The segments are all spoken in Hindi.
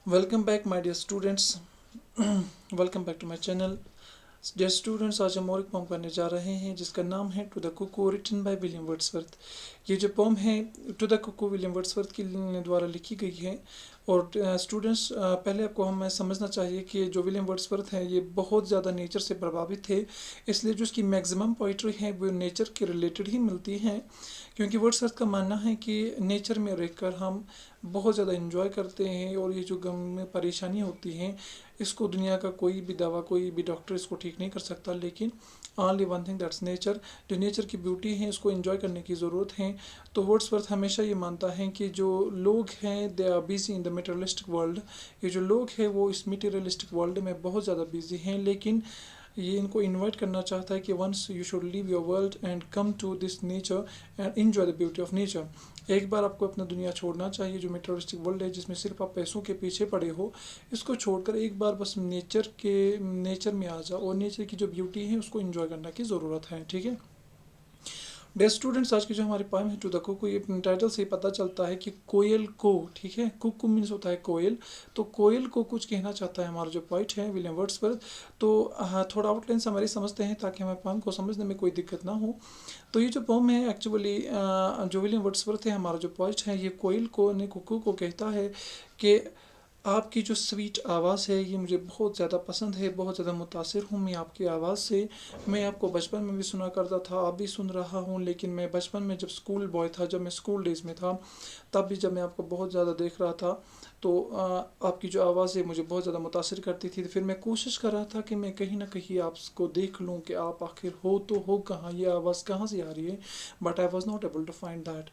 Welcome back my dear students. Welcome back to my channel. Dear students, आज हम और एक पोम करने जा रहे हैं जिसका नाम है to the cuckoo, written by William Wordsworth. ये जो पोम है to the cuckoo William Wordsworth के द्वारा लिखी गई है। और स्टूडेंट्स, पहले आपको हमें समझना चाहिए कि जो विलियम वर्ड्सवर्थ है ये बहुत ज़्यादा नेचर से प्रभावित थे, इसलिए जो इसकी मैक्सिमम पोइट्री है वो नेचर के रिलेटेड ही मिलती है। क्योंकि वर्ड्सवर्थ का मानना है कि नेचर में रहकर हम बहुत ज़्यादा इन्जॉय करते हैं, और ये जो गम में परेशानी होती है इसको दुनिया का कोई भी दवा, कोई भी डॉक्टर इसको ठीक नहीं कर सकता। लेकिन only one thing, that's nature. जो नेचर की ब्यूटी है इसको एंजॉय करने की ज़रूरत है। तो वर्ड्सवर्थ हमेशा ये मानता है कि जो लोग हैं they are busy in the materialistic world. ये जो लोग हैं वो इस मटेरियलिस्टिक वर्ल्ड में बहुत ज़्यादा बिजी हैं, लेकिन ये इनको इनवाइट करना चाहता है कि once you should leave your world and come to this nature and enjoy the beauty of nature. एक बार आपको अपना दुनिया छोड़ना चाहिए, जो मेटेरियलिस्टिक वर्ल्ड है जिसमें सिर्फ आप पैसों के पीछे पड़े हो, इसको छोड़कर एक बार बस नेचर में आ जाओ और नेचर की जो ब्यूटी है उसको एंजॉय करने की ज़रूरत है। ठीक है डियर स्टूडेंट्स, आज की जो हमारी पोएम है टू द कुकू, ये टाइटल से ही पता चलता है कि कोयल को, ठीक है, कुकू मीन्स होता है कोयल, तो कोयल को कुछ कहना चाहता है हमारा जो पोइट है विलियम वर्ड्सवर्थ। तो थोड़ा आउटलाइन हमारी समझते हैं ताकि हमें पोएम को समझने में कोई दिक्कत ना हो। तो ये जो पोम है एक्चुअली जो विलियम वर्ड्सवर्थ है हमारा जो पोइट है, ये कोयल को ने कुकू को कहता है कि आपकी जो स्वीट आवाज़ है ये मुझे बहुत ज़्यादा पसंद है, बहुत ज़्यादा मुतासिर हूँ मैं आपकी आवाज़ से। मैं आपको बचपन में भी सुना करता था, अब भी सुन रहा हूँ, लेकिन मैं बचपन में जब स्कूल बॉय था, जब मैं स्कूल डेज़ में था, तब भी जब मैं आपको बहुत ज़्यादा देख रहा था तो आपकी जो आवाज़ है मुझे बहुत ज़्यादा मुतासिर करती थी। तो फिर मैं कोशिश कर रहा था कि मैं कहीं ना कहीं आपको देख लूँ कि आप आखिर हो तो हो कहाँ, ये आवाज़ कहाँ से आ रही है। But I was not able to find that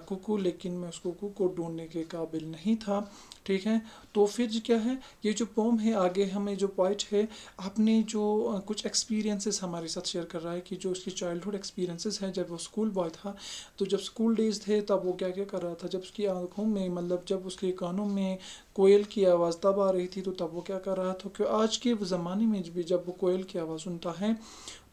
cuckoo, लेकिन मैं उस कुकू को ढूंढने के काबिल नहीं था। ठीक है, तो फिर क्या है, ये जो पोम है आगे हमें जो पॉइंट है अपने जो कुछ एक्सपीरियंसेस हमारे साथ शेयर कर रहा है कि जो उसकी चाइल्डहुड एक्सपीरियंसेस हैं जब वो स्कूल बॉय था। तो जब स्कूल डेज थे तब वो क्या क्या कर रहा था, जब उसकी आंखों में, मतलब जब उसके कानों में कोयल की आवाज़ तब आ रही थी, तो तब वो क्या कर रहा था कि आज के ज़माने में भी जब वो कोयल की आवाज़ सुनता है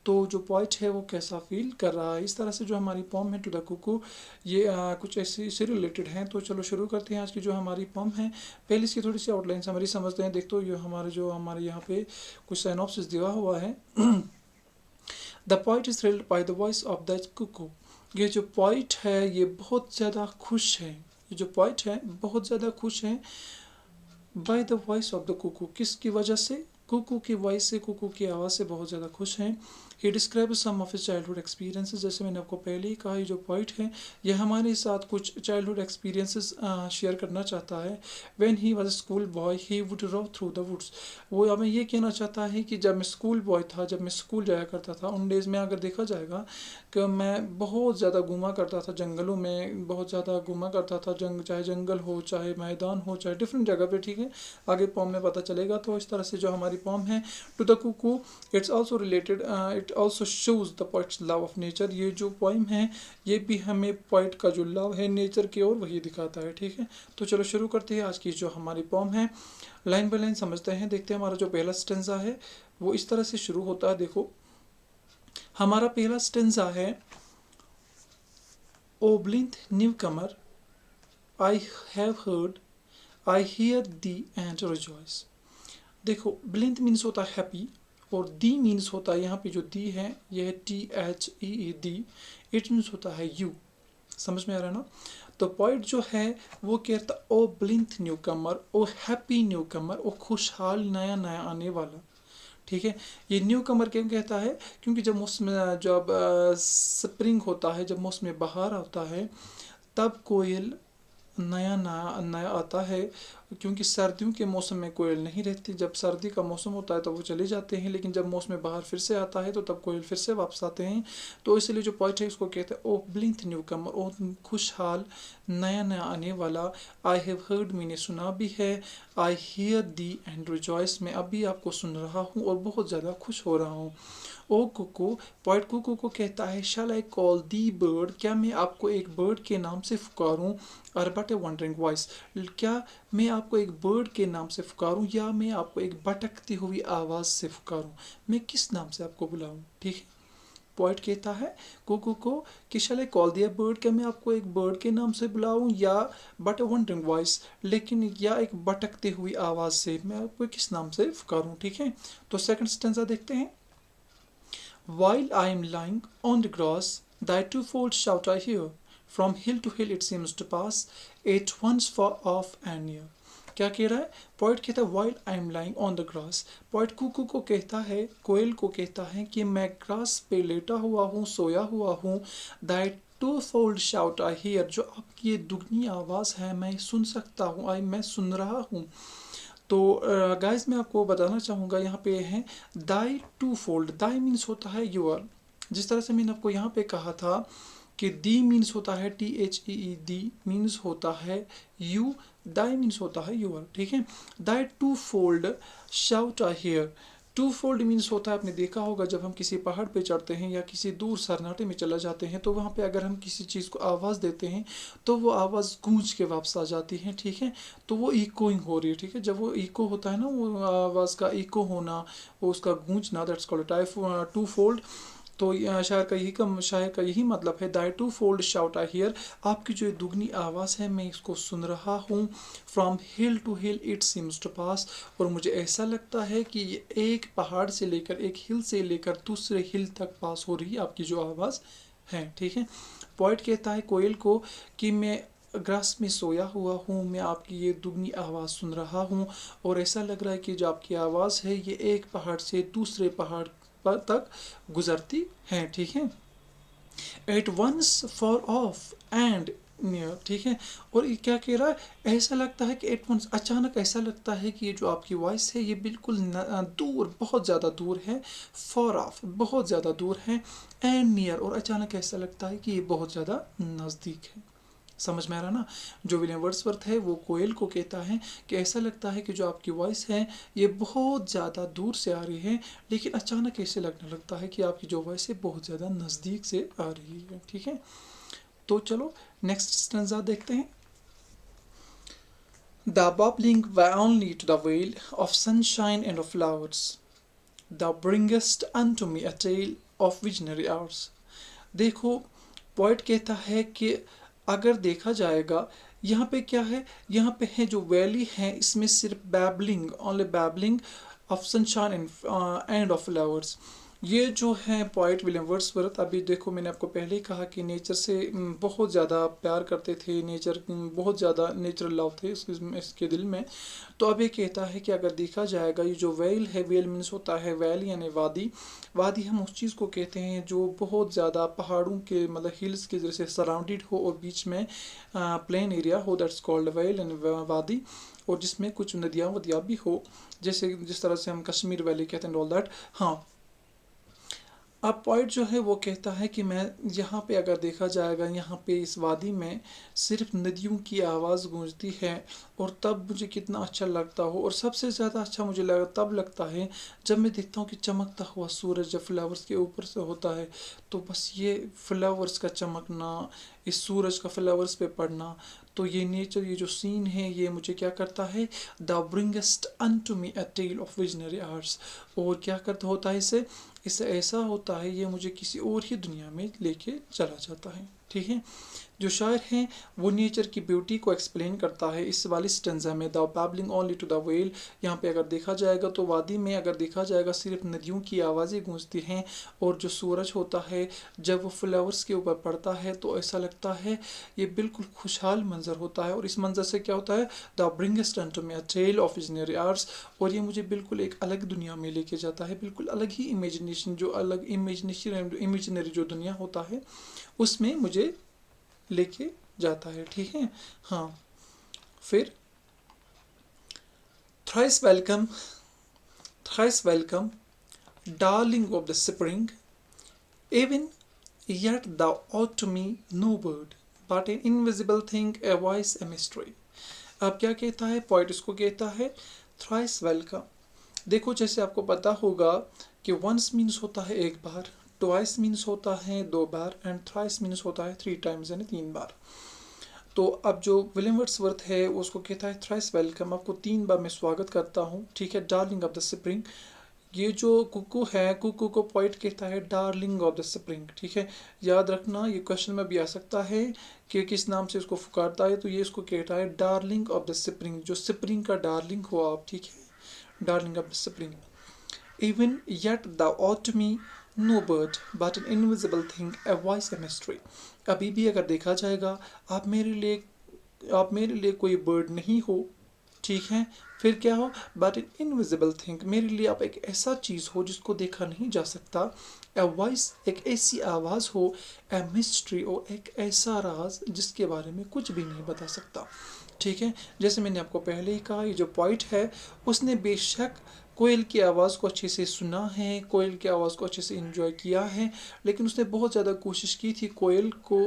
तो जो पॉइंट है वो कैसा फील कर रहा है। इस तरह से जो हमारी पॉम है टू द कुकू, ये कुछ ऐसे इससे रिलेटेड हैं। तो चलो शुरू करते हैं आज की जो हमारी पॉम है। पहले इसकी थोड़ी सी आउटलाइन समरी समझते हैं। देखो ये हमारे यहाँ पे कुछ साइनॉप्सिस दिया हुआ है। The point is thrilled by the voice of the Kuku. ये जो पॉइंट है ये बहुत ज़्यादा खुश है, ये जो पॉइंट है बहुत ज़्यादा खुश है by the voice of the Kuku. किसकी वजह से? कुकू की वॉइस से, कुकू की आवाज़ से बहुत ज़्यादा खुश हैं। He describe some of his childhood experiences. जैसे मैंने आपको पहले ही कहा, ये जो पॉइंट है ये हमारे साथ कुछ चाइल्डहुड एक्सपीरियंसेस शेयर करना चाहता है। When he was school boy he would rove through the woods. वो हमें ये कहना चाहता है कि जब मैं स्कूल बॉय था, जब मैं स्कूल जाया करता था, उन डेज़ में अगर देखा जाएगा कि मैं बहुत ज़्यादा घूमा करता था जंगलों में, बहुत ज़्यादा घूमा करता था, चाहे जंगल हो, चाहे मैदान हो, चाहे डिफरेंट जगह पे। ठीक है, आगे पॉम में पता चलेगा। तो इस तरह से जो हमारी पॉम है to the cuckoo, it's also related, it also shows the poet's love of nature. ये जो पोइम है ये भी हमें पोइट का जो लव है नेचर की ओर वही दिखाता है। ठीक है, तो चलो शुरू करते हैं आज की जो हमारी पॉम है। लाइन बाय लाइन समझते हैं। देखते हैं हमारा जो पहला स्टेंजा है वो इस तरह से शुरू होता है। देखो हमारा पहला स्टेंजा है, O blithe newcomer I have heard I hear thee and rejoice. देखो ब्लिंथ मीन्स होता है हैप्पी, और दी मीन्स होता है, यहाँ पे जो दी है ये है THEE दी। इट मीन्स होता है यू। समझ में आ रहा है ना? तो पॉइंट जो है वो कहता ओ ब्लिंथ न्यू कमर, ओ हैप्पी न्यू कमर, ओ खुशहाल नया नया आने वाला। ठीक है, ये न्यू कमर क्यों कहता है? क्योंकि जब स्प्रिंग होता है, जब मौसम बहार होता है, तब कोयल नया नया नया आता है। क्योंकि सर्दियों के मौसम में कोयल नहीं रहती, जब सर्दी का मौसम होता है तो वो चले जाते हैं, लेकिन जब मौसम बाहर फिर से आता है तो तब कोयल फिर से वापस आते हैं। तो इसलिए जो पॉइंट है उसको कहते हैं ओ ब्लिंथ न्यू कमर, ओ खुशहाल नया नया आने वाला। आई हैव हर्ड, मैंने सुना भी है, आई हियर दी एंड रिजॉइस, मैं अभी आपको सुन रहा हूँ और बहुत ज़्यादा खुश हो रहा हूँ। ओ कुकू, पॉइंट कुकू को कहता है, शैल आई कॉल दी बर्ड, क्या मैं आपको एक बर्ड के नाम से पुकारूं? और बट ए वंडरिंग वॉइस, क्या मैं आपको एक बर्ड के नाम से पुकारूं या मैं आपको एक भटकती हुई आवाज़ से पुकारूं? मैं किस नाम से आपको बुलाऊं? ठीक है, पॉइंट कहता है कुकू को कि शैल आई कॉल दिया बर्ड, क्या मैं आपको एक बर्ड के नाम से बुलाऊं या बट ए वंडरिंग वॉइस, लेकिन या एक भटकती हुई आवाज़ से मैं आपको किस नाम से पुकारूं। ठीक है, तो सेकंड स्टेंजा देखते हैं। While I am lying on the grass, thy twofold shout I hear. From hill to hill it seems to pass, at once far off and near. क्या कह रहा है? पोइट कहता है while I am lying on the grass. Poet cuckoo को कहता है, कोयल को कहता है कि मैं ग्रास पे लेटा हुआ हूँ, सोया हुआ हूँ। Thy twofold shout I hear, जो आपकी ये दुगनी आवाज़ है मैं सुन सकता हूँ, आई मैं सुन रहा हूँ। तो गाइस मैं आपको बताना चाहूँगा यहाँ पे है thy to fold. Dai means होता है यूर, जिस तरह से मैंने आपको यहाँ पे कहा था कि दी मीन्स होता है THEE, दी मीन्स होता है यू, दाई मीन्स होता है यूर। ठीक है, thy twofold shout I hear. Twofold means होता है, आपने देखा होगा जब हम किसी पहाड़ पे चढ़ते हैं या किसी दूर सन्नाटे में चला जाते हैं तो वहाँ पे अगर हम किसी चीज़ को आवाज़ देते हैं तो वो आवाज़ गूंज के वापस आ जाती है। ठीक है, तो वो इकोइंग हो रही है। ठीक है, जब वो इको होता है ना, वो आवाज़ का इको होना, वो उसका गूंजना, दैट्स कॉल्ड टू फोल्ड। तो शायर का यही मतलब है, thy twofold shout I hear, आपकी जो दुगनी आवाज़ है मैं इसको सुन रहा हूँ। From hill to hill it seems to pass, और मुझे ऐसा लगता है कि ये एक पहाड़ से लेकर, एक हिल से लेकर दूसरे हिल तक पास हो रही है आपकी जो आवाज़ है। ठीक है, पॉइंट कहता है कोयल को कि मैं ग्रास में सोया हुआ हूँ, मैं आपकी ये दुगनी आवाज़ सुन रहा हूँ, और ऐसा लग रहा है कि जो आपकी आवाज़ है ये एक पहाड़ से दूसरे पहाड़ पर तक गुजरती है। ठीक है, at once far off and near. ठीक है, और ये क्या कह रहा है, ऐसा लगता है कि एट वंस, अचानक ऐसा लगता है कि ये जो आपकी वॉइस है ये बिल्कुल दूर, बहुत ज़्यादा दूर है। फॉर ऑफ, बहुत ज़्यादा दूर है। एंड नियर, और अचानक ऐसा लगता है कि ये बहुत ज़्यादा नज़दीक है। समझ में आ रहा ना? जो विलियम वर्ड्सवर्थ है वो कोयल को कहता है कि ऐसा लगता है कि जो आपकी वॉइस है ये बहुत ज़्यादा दूर से आ रही है, लेकिन अचानक ऐसे लगने लगता है कि आपकी जो वॉइस है बहुत ज़्यादा नज़दीक से आ रही है। ठीक है, तो चलो नेक्स्ट स्टेंजा देखते हैं। The bubbling only to the veil of sunshine and of flowers, thou bringest unto me a tale of visionary hours। देखो, पॉइंट कहता है कि अगर देखा जाएगा यहाँ पे क्या है, यहाँ पे है जो वैली है इसमें सिर्फ babbling, only babbling of sunshine end of flowers. ये जो है पॉइंट विलियम वर्ड्सवर्थ, अभी देखो मैंने आपको पहले ही कहा कि नेचर से बहुत ज़्यादा प्यार करते थे, नेचर बहुत ज़्यादा नेचुरल लव थे इसके दिल में। तो अब ये कहता है कि अगर देखा जाएगा ये जो वेल है, वेल मीन्स होता है वैली यानी वादी। वादी हम उस चीज़ को कहते हैं जो बहुत ज़्यादा पहाड़ों के मतलब हिल्स के जैसे सराउंडेड हो और बीच में प्लेन एरिया हो, दैट्स कॉल्ड वेल एंड वादी, और जिसमें कुछ नदियाँ वदियाँ भी हो, जैसे जिस तरह से हम कश्मीर वैली कहते हैं ऑल दैट। हाँ, अब पॉइंट जो है वो कहता है कि मैं यहाँ पे अगर देखा जाएगा यहाँ पे इस वादी में सिर्फ नदियों की आवाज़ गूंजती है, और तब मुझे कितना अच्छा लगता हो, और सबसे ज़्यादा अच्छा मुझे तब लगता है जब मैं देखता हूँ कि चमकता हुआ सूरज जब फ्लावर्स के ऊपर से होता है, तो बस ये फ्लावर्स का चमकना, इस सूरज का फ्लावर्स पे पड़ना, तो ये नेचर, ये जो सीन है ये मुझे क्या करता है, the bringest unto me a tale of visionary arts, और क्या करता होता है इससे ऐसा होता है ये मुझे किसी और ही दुनिया में लेके चला जाता है। ठीक है, जो शायर हैं वो नेचर की ब्यूटी को एक्सप्लेन करता है इस वाली स्टेंजा में, the babbling only to the vale. यहाँ पे अगर देखा जाएगा तो वादी में अगर देखा जाएगा सिर्फ नदियों की आवाज़ें गूंजती हैं, और जो सूरज होता है जब वो फ्लावर्स के ऊपर पड़ता है तो ऐसा लगता है ये बिल्कुल खुशहाल मंजर होता है, और इस मंजर से क्या होता है, the bringest unto me a tale of visionary arts, और ये मुझे बिल्कुल एक अलग दुनिया में लेके जाता है, बिल्कुल अलग ही इमेजिनेशन, जो अलग इमेजिनरी जो दुनिया होता है उसमें मुझे लेके जाता है। ठीक है, हाँ, फिर thrice welcome, thrice welcome darling of the spring, even yet thou ought to me no bird but an invisible thing, a voice, a mystery। अब क्या कहता है पॉइंट, इसको कहता है थ्राइस वेलकम। देखो जैसे आपको पता होगा कि वंस मीन्स होता है एक बार, ट्वाइस मीन्स होता है दो बार, एंड थ्राइस मीन्स होता है थ्री टाइम्स यानी तीन बार। तो अब जो विलियम वर्ड्सवर्थ है उसको कहता है थ्राइस वेलकम, आपको तीन बार मैं स्वागत करता हूँ। ठीक है, डार्लिंग ऑफ द स्प्रिंग, ये जो कुकू है, कुकू को पोइट कहता है डार्लिंग ऑफ द स्प्रिंग, ठीक है। याद रखना ये क्वेश्चन में भी आ सकता है कि किस नाम से इसको पुकारता है, तो ये इसको कहता है डार्लिंग ऑफ द स्प्रिंग, जो स्प्रिंग का डार्लिंग हो आप, ठीक है, darling of the spring. Even yet thou art me no bird but an invisible thing a voice a mystery. अभी भी अगर देखा जाएगा, आप मेरे लिए कोई बर्ड नहीं हो, ठीक है, फिर क्या हो, बट एन इनविजिबल थिंग, मेरे लिए आप एक ऐसा चीज़ हो जिसको देखा नहीं जा सकता। ए वॉइस, एक ऐसी आवाज़ हो, ए मिस्ट्री, और एक ऐसा राज जिसके बारे में कुछ भी नहीं बता सकता, ठीक है। जैसे मैंने आपको पहले ही कहा, ये जो पॉइंट है उसने बेशक कोयल की आवाज़ को अच्छे से सुना है, कोयल की आवाज़ को अच्छे से एंजॉय किया है, लेकिन उसने बहुत ज़्यादा कोशिश की थी कोयल को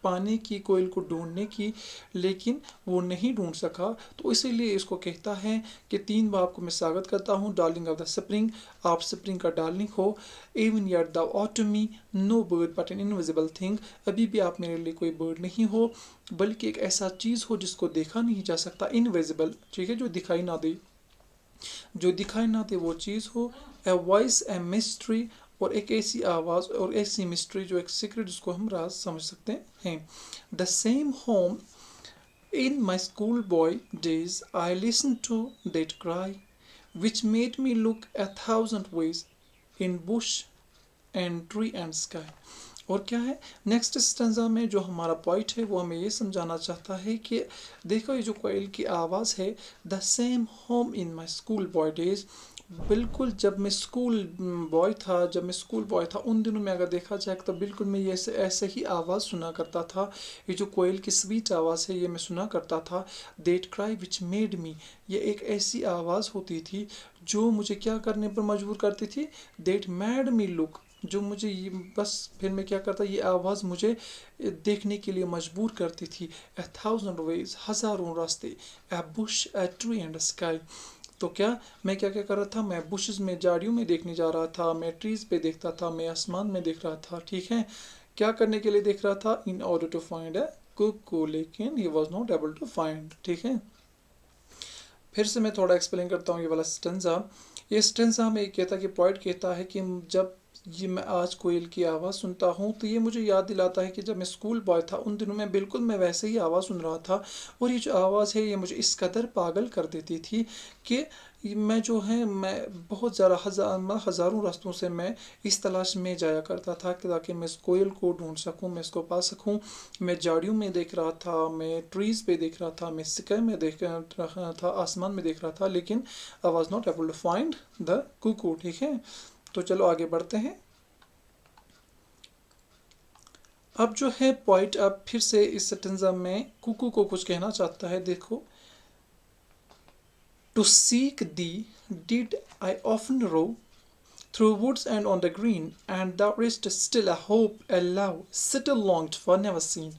पाने की, कोयल को ढूंढने की, लेकिन वो नहीं ढूंढ सका। तो इसीलिए इसको कहता है कि 3 बार आपको मैं स्वागत करता हूँ, डार्लिंग ऑफ द स्प्रिंग, आप स्प्रिंग का डार्लिंग हो। Even yet the art to me no bird but an invisible thing, अभी भी आप मेरे लिए कोई बर्ड नहीं हो, बल्कि एक ऐसा चीज़ हो जिसको देखा नहीं जा सकता, इनविजिबल, ठीक है, जो दिखाई ना दे, जो दिखाई ना दे वो चीज़ हो। ए वॉइस, ए मिस्ट्री, और एक ऐसी आवाज़ और ऐसी मिस्ट्री जो एक सीक्रेट, जिसको हम राज समझ सकते हैं। The same whom in my school boy days I listen to that cry which made me look 1,000 ways in bush and tree and sky. और क्या है नेक्स्ट स्टेंजा में जो हमारा पॉइंट है, वो हमें ये समझाना चाहता है कि देखो ये जो कोयल की आवाज़ है, the same whom in my school boy days, बिल्कुल जब मैं स्कूल बॉय था उन दिनों में अगर देखा जाए तो बिल्कुल मैं ये ऐसे ही आवाज़ सुना करता था। ये जो कोयल की स्वीट आवाज़ है ये मैं सुना करता था। That cry which made me, ये एक ऐसी आवाज़ होती थी जो मुझे क्या करने पर मजबूर करती थी, देट मेड मी लुक, जो मुझे बस फिर मैं क्या करता, ये आवाज़ मुझे देखने के लिए मजबूर करती थी। 1,000 ways, हज़ारों रास्ते, a bush, a tree and sky. तो क्या मैं क्या क्या कर रहा था, मैं बुशेस में, झाड़ियों में देखने जा रहा था, मैं ट्रीज पे देखता था, मैं आसमान में देख रहा था, ठीक है। क्या करने के लिए देख रहा था, in order to find a cuckoo, लेकिन he was not able to find, ठीक है। फिर से मैं थोड़ा एक्सप्लेन करता हूँ ये वाला स्टेंजा। ये स्टेंजा में कहता कि पॉइंट कहता है कि जब ये मैं आज कोयल की आवाज़ सुनता हूँ तो ये मुझे याद दिलाता है कि जब मैं स्कूल बॉय था उन दिनों में बिल्कुल मैं वैसे ही आवाज़ सुन रहा था, और ये जो आवाज़ है ये मुझे इस कदर पागल कर देती थी कि मैं जो है मैं बहुत ज़्यादा हज़ारों रास्तों से मैं इस तलाश में जाया करता था कि ताकि मैं इस कोयल को ढूंढ सकूं, मैं इसको पा सकूं। मैं झाड़ियों में देख रहा था, मैं ट्रीज़ पे देख रहा था, मैं स्काई में देख रहा था, आसमान में देख रहा था, लेकिन I was not able to find the cuckoo, ठीक है। तो चलो आगे बढ़ते हैं। अब जो है पॉइंट, अब फिर से इस सेंटेंस में कुकू को कुछ कहना चाहता है, देखो। To seek thee did I often rove through woods and on the green, and thou rest still a hope, a love, still longed for, never seen।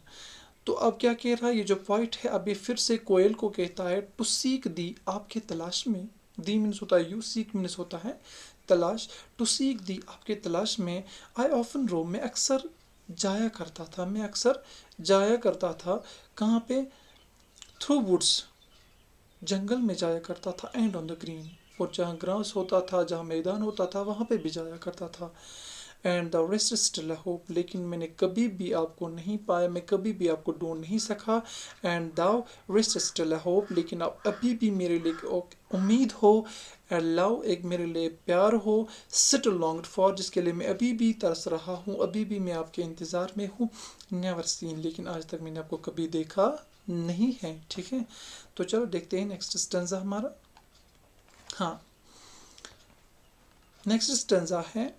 तो अब क्या कह रहा है ये जो पॉइंट है, अभी फिर से कोयल को कहता है टू सीक दी, आपके तलाश में, दी मीन्स होता है यू, सीक मीन्स होता है तलाश, टू सीक दी, आपके तलाश में, आई ऑफन रो, मैं अक्सर जाया करता था, मैं अक्सर जाया करता था, कहाँ पे, थ्रू वुड्स, जंगल में जाया करता था, एंड ऑन द ग्रीन, और जहाँ ग्रास होता था, जहाँ मैदान होता था, वहाँ पे भी जाया करता था। And the rest still a hope, लेकिन मैंने कभी भी आपको नहीं पाया, मैं कभी भी आपको ढूंढ नहीं सका। And thou rest still a hope, लेकिन आप अभी भी मेरे लिए उम्मीद हो। एंड लव, एक मेरे लिए प्यार हो। सिट लॉन्ग्ड फॉर, जिसके लिए मैं अभी भी तरस रहा हूँ, अभी भी मैं आपके इंतज़ार में हूँ। नेवर सीन, लेकिन आज तक मैंने आपको कभी देखा नहीं है, ठीक है। तो चलो देखते हैं नेक्स्ट स्टेंजा हमारा। हाँ, नेक्स्ट स्टेंजा है,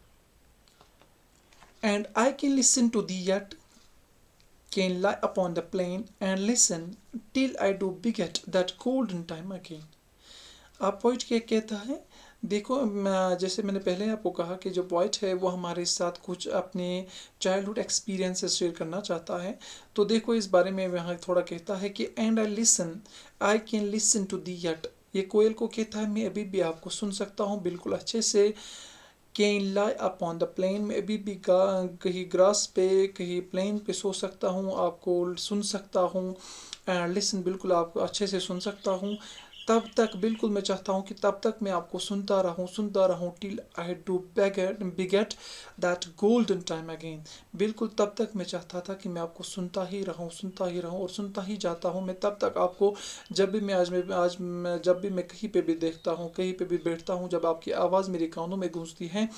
and I can listen to thee yet, can lie upon the plain and listen till I do beget that golden time again। आप पॉइंट क्या कहता है, देखो जैसे मैंने पहले आपको कहा कि जो पॉइंट है वो हमारे साथ कुछ अपने चाइल्डहुड एक्सपीरियंसेस शेयर करना चाहता है। तो देखो इस बारे में वहाँ थोड़ा कहता है कि and I can listen to thee yet, ये कोयल को कहता है मैं अभी भी आपको सुन सकता हूँ बिल्कुल अच्छे से। Can lie upon the plain, में अभी भी कहीं ग्रास पे, कहीं प्लेन पे सो सकता हूँ, आपको सुन सकता हूँ। एंड लिसन, बिल्कुल आपको अच्छे से सुन सकता हूँ। तब तक बिल्कुल मैं चाहता हूँ कि तब तक मैं आपको सुनता रहूँ till I do बिगेट that golden time again. बिल्कुल तब तक मैं चाहता था कि मैं आपको सुनता ही रहूँ और सुनता ही जाता हूँ मैं तब तक आपको। जब भी मैं जब भी मैं कहीं पे भी देखता हूँ, कहीं पे भी बैठता हूँ, जब आपकी आवाज़ मेरे कानों में गूंजती है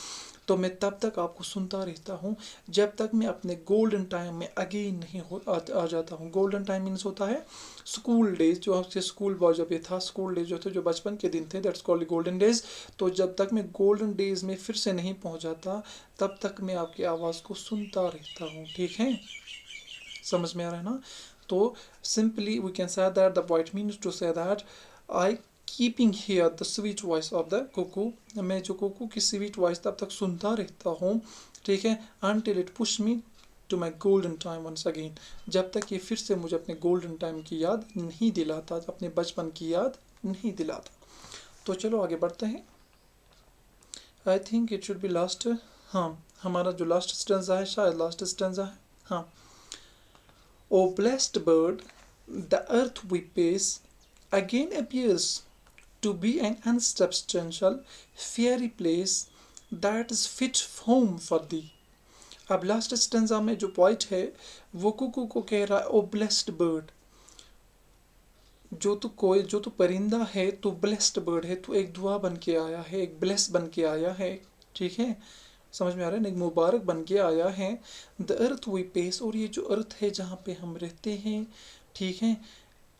तो मैं तब तक आपको सुनता रहता हूँ जब तक मैं अपने गोल्डन टाइम में अगेन नहीं आ जाता हूँ। गोल्डन टाइम मीन्स होता है स्कूल डेज, जो आपसे स्कूल बॉय जब ये था, स्कूल डेज जो थे, जो बचपन के दिन थे, दैट्स कॉल्ड गोल्डन डेज। तो जब तक मैं गोल्डन डेज में फिर से नहीं पहुँच जाता तब तक मैं आपकी आवाज़ को सुनता रहता हूँ। ठीक है, समझ में आ रहा है ना? तो simply we can say that the point means to say that I keeping here the sweet voice of the cuckoo. मैं जो कुकू की स्वीट वॉइस तब तक सुनता रहता हूँ, ठीक है, until it push me to my golden time once again. जब तक ये फिर से मुझे अपने गोल्डन टाइम की याद नहीं दिलाता, अपने बचपन की याद नहीं दिलाता। तो चलो आगे बढ़ते हैं। I think it should be last. हाँ, हमारा जो लास्ट स्टेंजा है, शायद लास्ट स्टेंजा है। हाँ, O blessed bird, the earth we pace again appears to be an unsubstantial fairy place that is fit home for thee। अब लास्ट स्टेंजा में जो पॉइंट है वो कुकू को कह रहा है, ओ ब्लेस्ड बर्ड, जो तू परिंदा है, तू ब्लेस्ड बर्ड है, तू एक दुआ बन के आया है, एक ब्लेस बन के आया है। ठीक है, समझ में आ रहा है, एक मुबारक बन के आया है। द अर्थ वी पेस, और ये जो अर्थ है जहाँ पे हम रहते हैं, ठीक है,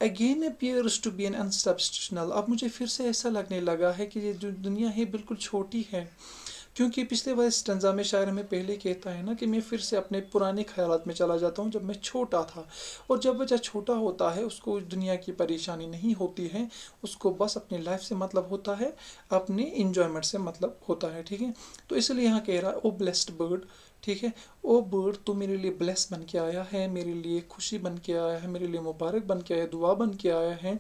again appears to be an unsubstantial. अब मुझे फिर से ऐसा लगने लगा है कि ये जो दुनिया है बिल्कुल छोटी है, क्योंकि पिछले बार स्टंजा में शायर हमें पहले कहता है ना कि मैं फिर से अपने पुराने ख्यालात में चला जाता हूँ जब मैं छोटा था। और जब बच्चा छोटा होता है उसको दुनिया की परेशानी नहीं होती है, उसको बस अपनी लाइफ से मतलब होता है, अपने इंजॉयमेंट से मतलब होता है। ठीक है, तो इसलिए यहाँ कह रहा है ओ ब्लेस्ड बर्ड, ठीक है, ओ बर्ड तू मेरे लिए ब्लेस बन के आया है, मेरे लिए खुशी बन के आया है, मेरे लिए मुबारक बन के आया है, दुआ बन के आया है।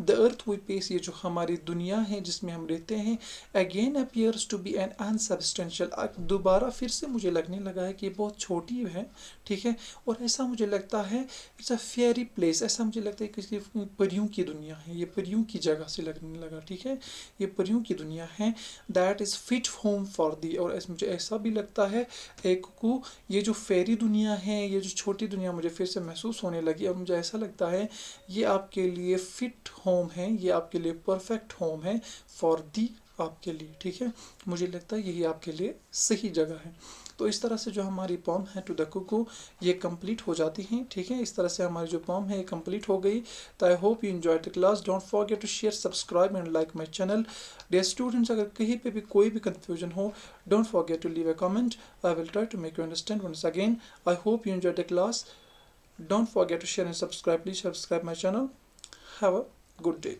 द अर्थ वी पेस, ये जो हमारी दुनिया है जिसमें हम रहते हैं, again appears to be an unsubstantial, दोबारा फिर से मुझे लगने लगा है कि ये बहुत छोटी है। ठीक है, और ऐसा मुझे लगता है इट्स अ फेयरी प्लेस, ऐसा मुझे लगता है किसी परियों की दुनिया है, ये परियों की जगह से लगने लगा। ठीक है, ये परियों की दुनिया है, that is fit home for the. और मुझे ऐसा भी लगता है एक को, ये जो फेरी दुनिया है, ये जो छोटी दुनिया मुझे फिर से महसूस होने लगी, और मुझे ऐसा लगता है ये आपके लिए फिट होम है, ये आपके लिए परफेक्ट होम है फॉर दी, आपके लिए। ठीक है, मुझे लगता है यही आपके लिए सही जगह है। तो इस तरह से जो हमारी पॉम है टू द कुकू ये कंप्लीट हो जाती हैं। ठीक है, इस तरह से हमारी जो पॉम है ये कंप्लीट हो गई। तो I hope you enjoy the class. Don't forget to share, subscribe and like my channel. Dear students, अगर कहीं पे भी कोई भी कंफ्यूजन हो, don't forget to leave a comment. I will try to make you understand once again. I hope you enjoy the class. Don't forget to share and subscribe. Please subscribe my channel. Have a good day.